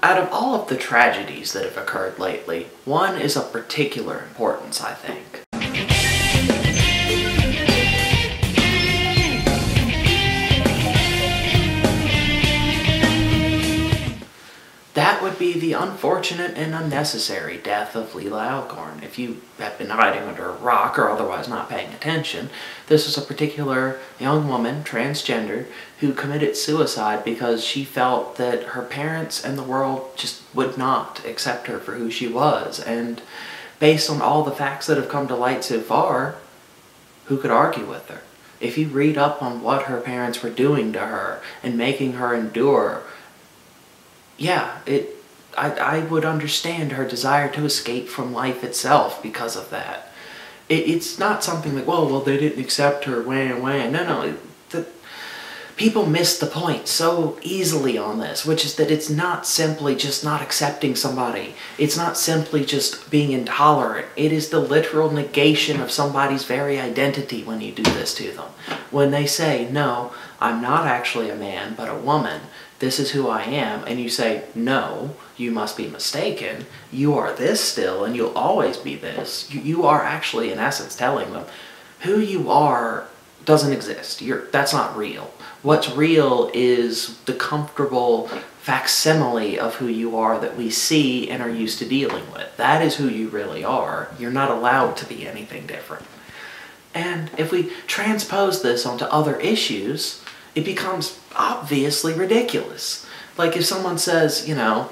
Out of all of the tragedies that have occurred lately, one is of particular importance, I think. That would be the unfortunate and unnecessary death of Leelah Alcorn. If you have been hiding under a rock or otherwise not paying attention, this is a particular young woman, transgendered, who committed suicide because she felt that her parents and the world just would not accept her for who she was. And based on all the facts that have come to light so far, who could argue with her? If you read up on what her parents were doing to her and making her endure, yeah, I would understand her desire to escape from life itself because of that. It's not something like, well, they didn't accept her, wham. No, people miss the point so easily on this, which is that it's not simply just not accepting somebody. It's not simply just being intolerant. It is the literal negation of somebody's very identity when you do this to them. When they say, no, I'm not actually a man, but a woman, this is who I am, and you say, no, you must be mistaken, you are this still, and you'll always be this. You are actually, in essence, telling them, who you are doesn't exist. That's not real. What's real is the comfortable facsimile of who you are that we see and are used to dealing with. That is who you really are. You're not allowed to be anything different. And if we transpose this onto other issues, it becomes obviously ridiculous. Like if someone says, you know,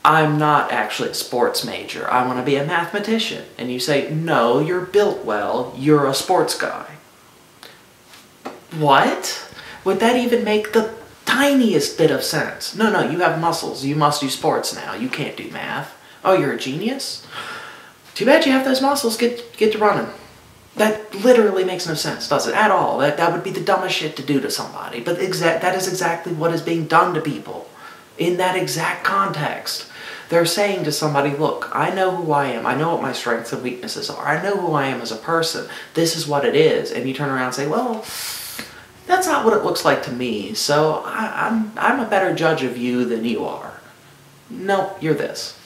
I'm not actually a sports major, I want to be a mathematician. And you say, no, you're built well, you're a sports guy. What? Would that even make the tiniest bit of sense? No, you have muscles, you must do sports now, you can't do math. Oh, you're a genius? Too bad you have those muscles, get to running. That literally makes no sense, does it? At all. That would be the dumbest shit to do to somebody. But that is exactly what is being done to people. In that exact context. They're saying to somebody, look, I know who I am. I know what my strengths and weaknesses are. I know who I am as a person. This is what it is. And you turn around and say, well, that's not what it looks like to me. So I'm a better judge of you than you are. No, you're this.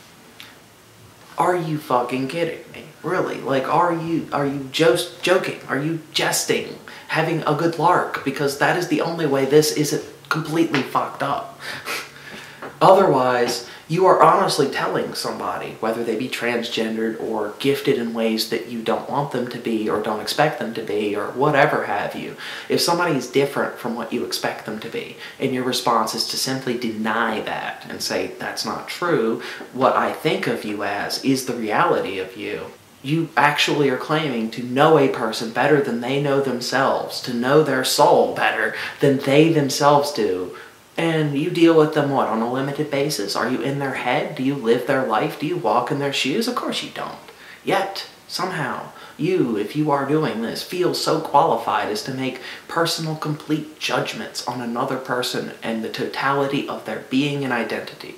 Are you fucking kidding me? Really? Like, are you just joking? Are you jesting? Having a good lark? Because that is the only way this isn't completely fucked up. Otherwise, you are honestly telling somebody, whether they be transgendered or gifted in ways that you don't want them to be or don't expect them to be or whatever have you. If somebody is different from what you expect them to be, and your response is to simply deny that and say, that's not true, what I think of you as is the reality of you. You actually are claiming to know a person better than they know themselves, to know their soul better than they themselves do. And you deal with them, what, on a limited basis? Are you in their head? Do you live their life? Do you walk in their shoes? Of course you don't. Yet, somehow, you, if you are doing this, feel so qualified as to make personal, complete judgments on another person and the totality of their being and identity.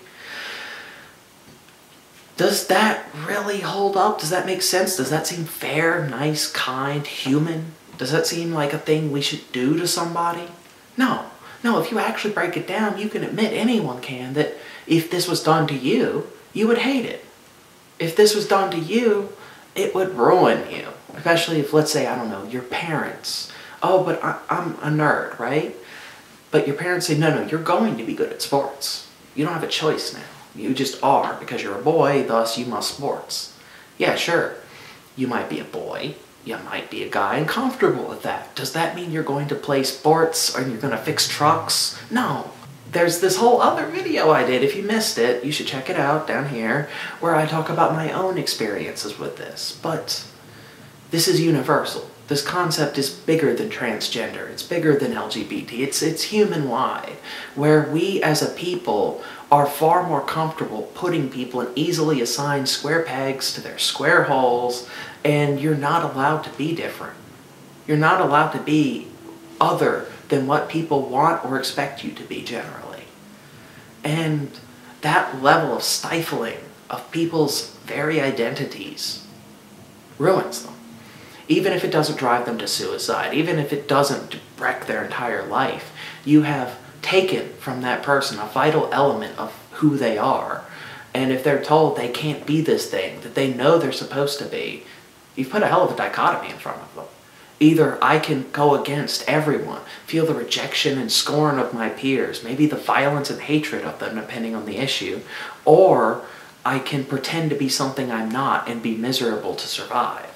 Does that really hold up? Does that make sense? Does that seem fair, nice, kind, human? Does that seem like a thing we should do to somebody? No. No, if you actually break it down, you can admit, anyone can, that if this was done to you, you would hate it. If this was done to you, it would ruin you. Especially if, let's say, I don't know, your parents. Oh, but I'm a nerd, right? But your parents say, no, you're going to be good at sports. You don't have a choice now. You just are, because you're a boy, thus you must sports. Yeah, sure, you might be a boy, you might be a guy and comfortable with that. Does that mean you're going to play sports or you're going to fix trucks? No. There's this whole other video I did. If you missed it, you should check it out down here, where I talk about my own experiences with this. But this is universal. This concept is bigger than transgender. It's bigger than LGBT. It's human-wide, where we as a people are far more comfortable putting people in easily assigned square pegs to their square holes, and you're not allowed to be different. You're not allowed to be other than what people want or expect you to be generally. And that level of stifling of people's very identities ruins them. Even if it doesn't drive them to suicide, even if it doesn't wreck their entire life, you have taken from that person a vital element of who they are. And if they're told they can't be this thing that they know they're supposed to be, you've put a hell of a dichotomy in front of them. Either I can go against everyone, feel the rejection and scorn of my peers, maybe the violence and hatred of them depending on the issue, or I can pretend to be something I'm not and be miserable to survive.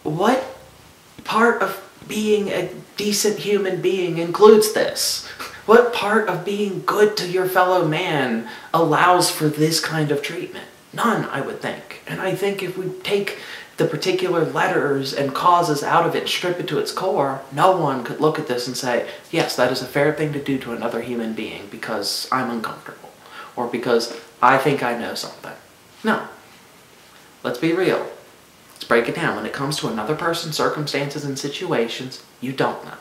What part of being a decent human being includes this? What part of being good to your fellow man allows for this kind of treatment? None, I would think. And I think if we take the particular letters and causes out of it and strip it to its core, no one could look at this and say, yes, that is a fair thing to do to another human being because I'm uncomfortable or because I think I know something. No. Let's be real. Let's break it down. When it comes to another person's circumstances and situations, you don't know.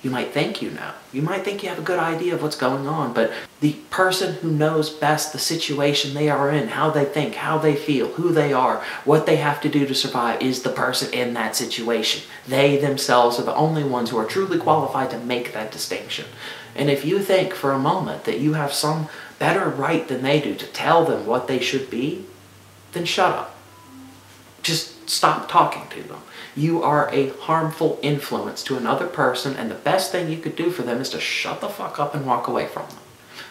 You might think you know. You might think you have a good idea of what's going on, but the person who knows best the situation they are in, how they think, how they feel, who they are, what they have to do to survive is the person in that situation. They themselves are the only ones who are truly qualified to make that distinction. And if you think for a moment that you have some better right than they do to tell them what they should be, then shut up. Just stop talking to them. You are a harmful influence to another person, and the best thing you could do for them is to shut the fuck up and walk away from them.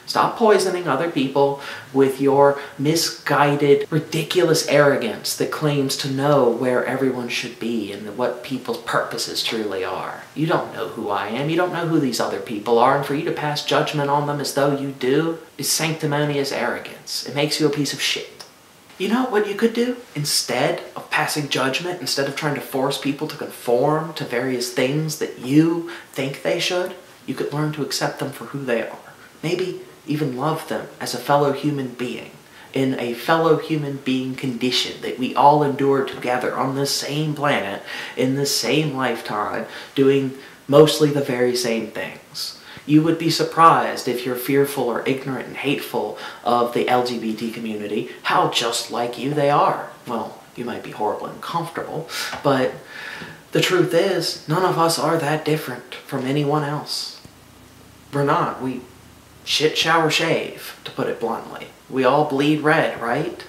Stop poisoning other people with your misguided, ridiculous arrogance that claims to know where everyone should be and what people's purposes truly are. You don't know who I am. You don't know who these other people are, and for you to pass judgment on them as though you do is sanctimonious arrogance. It makes you a piece of shit. You know what you could do? Instead of passing judgment, instead of trying to force people to conform to various things that you think they should, you could learn to accept them for who they are. Maybe even love them as a fellow human being, in a fellow human being condition that we all endure together on the same planet, in the same lifetime, doing mostly the very same things. You would be surprised if you're fearful or ignorant and hateful of the LGBT community, how just like you they are. Well, you might be horribly uncomfortable, but the truth is, none of us are that different from anyone else. We're not. We shit, shower, shave, to put it bluntly. We all bleed red, right?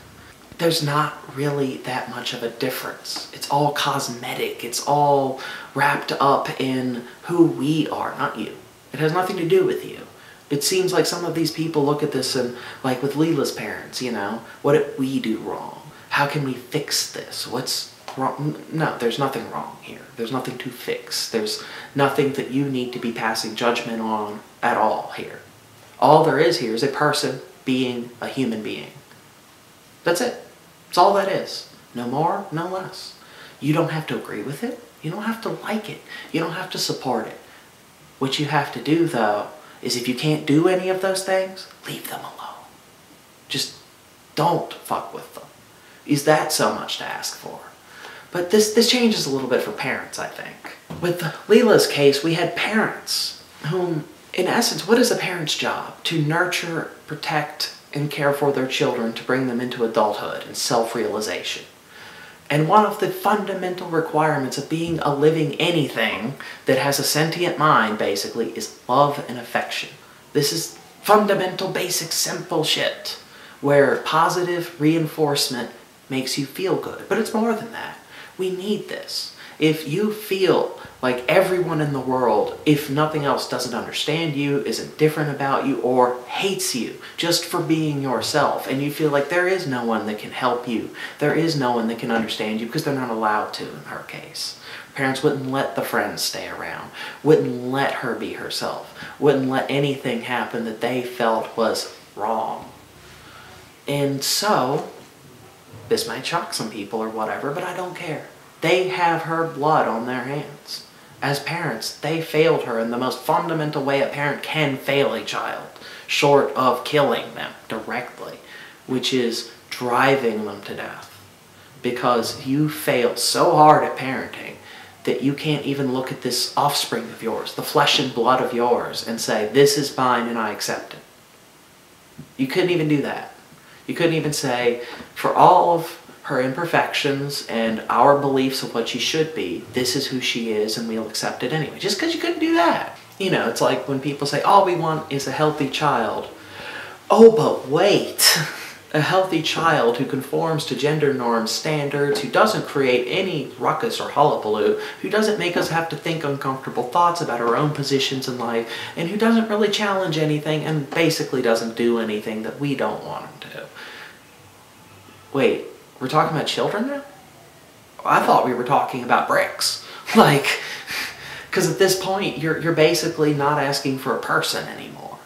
There's not really that much of a difference. It's all cosmetic. It's all wrapped up in who we are, not you. It has nothing to do with you. It seems like some of these people look at this and, like with Leelah's parents, you know, what did we do wrong? How can we fix this? What's wrong? No, there's nothing wrong here. There's nothing to fix. There's nothing that you need to be passing judgment on at all here. All there is here is a person being a human being. That's it. That's all that is. No more, no less. You don't have to agree with it. You don't have to like it. You don't have to support it. What you have to do, though, is if you can't do any of those things, leave them alone. Just don't fuck with them. Is that so much to ask for? But this changes a little bit for parents, I think. With Leelah's case, we had parents whom, in essence, what is a parent's job? To nurture, protect, and care for their children to bring them into adulthood and self-realization. And one of the fundamental requirements of being a living anything that has a sentient mind, basically, is love and affection. This is fundamental, basic, simple shit, where positive reinforcement makes you feel good. But it's more than that. We need this. If you feel like everyone in the world, if nothing else, doesn't understand you, is indifferent about you, or hates you just for being yourself, and you feel like there is no one that can help you, there is no one that can understand you because they're not allowed to in her case. Parents wouldn't let the friends stay around, wouldn't let her be herself, wouldn't let anything happen that they felt was wrong. And so, this might shock some people or whatever, but I don't care. They have her blood on their hands. As parents, they failed her in the most fundamental way a parent can fail a child, short of killing them directly, which is driving them to death. Because you fail so hard at parenting that you can't even look at this offspring of yours, the flesh and blood of yours, and say, this is mine and I accept it. You couldn't even do that. You couldn't even say, for all of her imperfections and our beliefs of what she should be, this is who she is and we'll accept it anyway. Just because you couldn't do that. You know, it's like when people say, all we want is a healthy child. Oh, but wait. A healthy child who conforms to gender norms, standards, who doesn't create any ruckus or hullabaloo, who doesn't make us have to think uncomfortable thoughts about our own positions in life, and who doesn't really challenge anything and basically doesn't do anything that we don't want him to. Wait, we're talking about children now? I thought we were talking about bricks. Like, because at this point, you're basically not asking for a person anymore.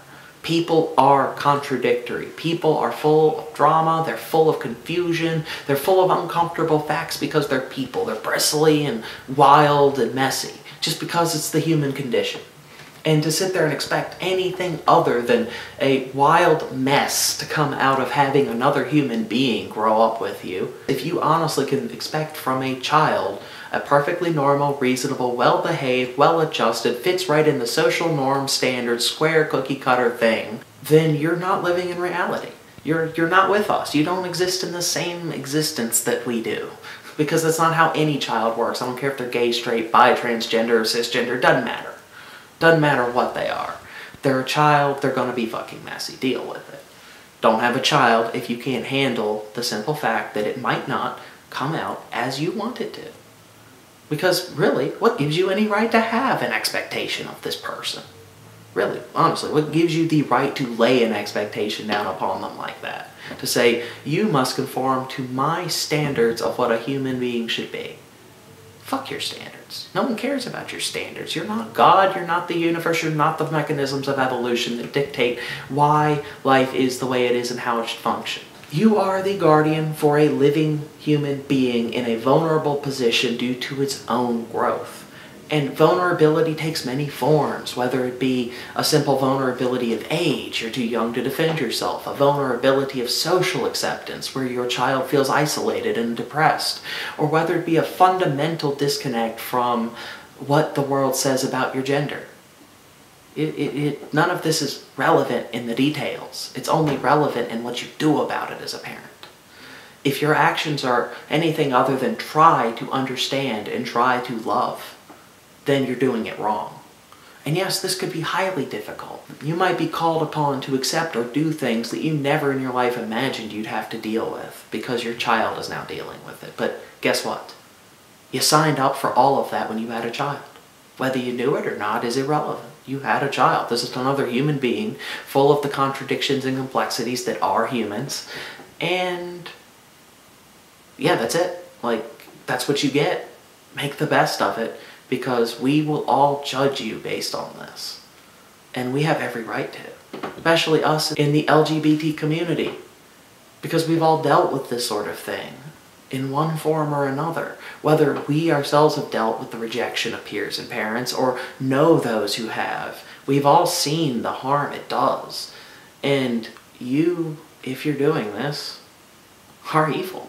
People are contradictory. People are full of drama. They're full of confusion. They're full of uncomfortable facts because they're people. They're bristly and wild and messy, just because it's the human condition. And to sit there and expect anything other than a wild mess to come out of having another human being grow up with you, if you honestly can expect from a child a perfectly normal, reasonable, well-behaved, well-adjusted, fits right in the social norm, standard, square, cookie-cutter thing, then you're not living in reality. You're not with us. You don't exist in the same existence that we do. Because that's not how any child works. I don't care if they're gay, straight, bi, transgender, or cisgender. It doesn't matter. Doesn't matter what they are. They're a child, they're gonna be fucking messy. Deal with it. Don't have a child if you can't handle the simple fact that it might not come out as you want it to. Because really, what gives you any right to have an expectation of this person? Really, honestly, what gives you the right to lay an expectation down upon them like that? To say, you must conform to my standards of what a human being should be. Fuck your standards. No one cares about your standards. You're not God, you're not the universe, you're not the mechanisms of evolution that dictate why life is the way it is and how it should function. You are the guardian for a living human being in a vulnerable position due to its own growth. And vulnerability takes many forms, whether it be a simple vulnerability of age, you're too young to defend yourself, a vulnerability of social acceptance, where your child feels isolated and depressed, or whether it be a fundamental disconnect from what the world says about your gender. None of this is relevant in the details. It's only relevant in what you do about it as a parent. If your actions are anything other than try to understand and try to love, then you're doing it wrong. And yes, this could be highly difficult. You might be called upon to accept or do things that you never in your life imagined you'd have to deal with because your child is now dealing with it. But guess what? You signed up for all of that when you had a child. Whether you knew it or not is irrelevant. You had a child. This is another human being full of the contradictions and complexities that are humans. And yeah, that's it. Like, that's what you get. Make the best of it, because we will all judge you based on this. And we have every right to. Especially us in the LGBT community. Because we've all dealt with this sort of thing in one form or another. Whether we ourselves have dealt with the rejection of peers and parents or know those who have. We've all seen the harm it does. And you, if you're doing this, are evil.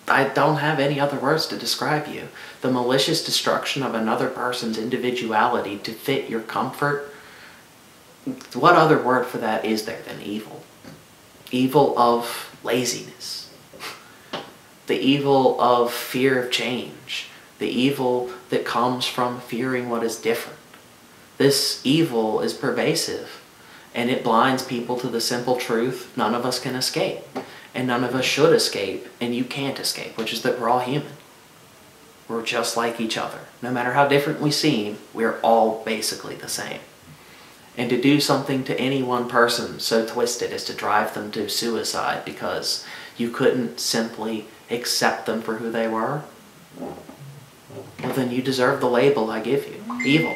I don't have any other words to describe you. The malicious destruction of another person's individuality to fit your comfort. What other word for that is there than evil? Evil of laziness. The evil of fear of change. The evil that comes from fearing what is different. This evil is pervasive, and it blinds people to the simple truth none of us can escape. And none of us should escape, and you can't escape, which is that we're all human. We're just like each other. No matter how different we seem, we're all basically the same. And to do something to any one person so twisted as to drive them to suicide because you couldn't simply accept them for who they were, well then you deserve the label I give you. Evil.